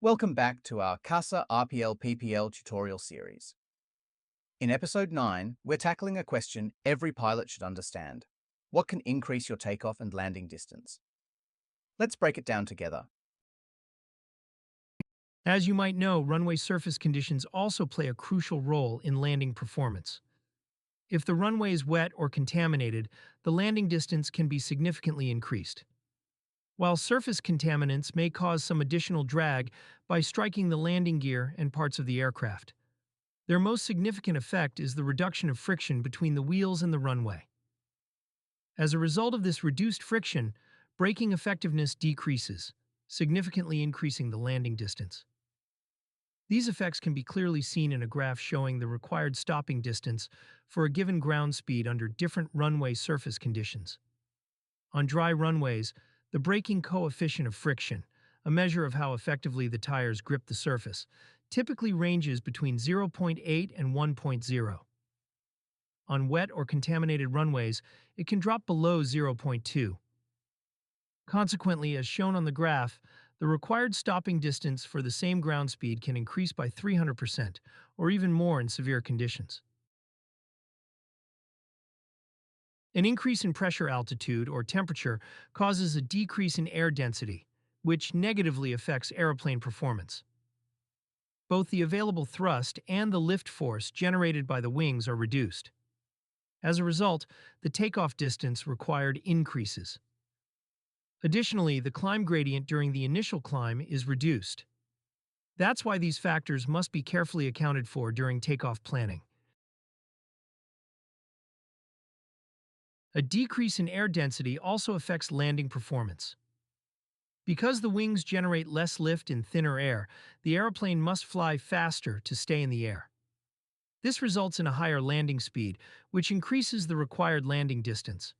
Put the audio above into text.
Welcome back to our CASA RPL PPL tutorial series. In episode 9, we're tackling a question every pilot should understand. What can increase your takeoff and landing distance? Let's break it down together. As you might know, runway surface conditions also play a crucial role in landing performance. If the runway is wet or contaminated, the landing distance can be significantly increased. While surface contaminants may cause some additional drag by striking the landing gear and parts of the aircraft, their most significant effect is the reduction of friction between the wheels and the runway. As a result of this reduced friction, braking effectiveness decreases, significantly increasing the landing distance. These effects can be clearly seen in a graph showing the required stopping distance for a given ground speed under different runway surface conditions. On dry runways, the braking coefficient of friction, a measure of how effectively the tires grip the surface, typically ranges between 0.8 and 1.0. On wet or contaminated runways, it can drop below 0.2. Consequently, as shown on the graph, the required stopping distance for the same ground speed can increase by 300%, or even more in severe conditions. An increase in pressure altitude or temperature causes a decrease in air density, which negatively affects aeroplane performance. Both the available thrust and the lift force generated by the wings are reduced. As a result, the takeoff distance required increases. Additionally, the climb gradient during the initial climb is reduced. That's why these factors must be carefully accounted for during takeoff planning. A decrease in air density also affects landing performance. Because the wings generate less lift in thinner air, the airplane must fly faster to stay in the air. This results in a higher landing speed, which increases the required landing distance.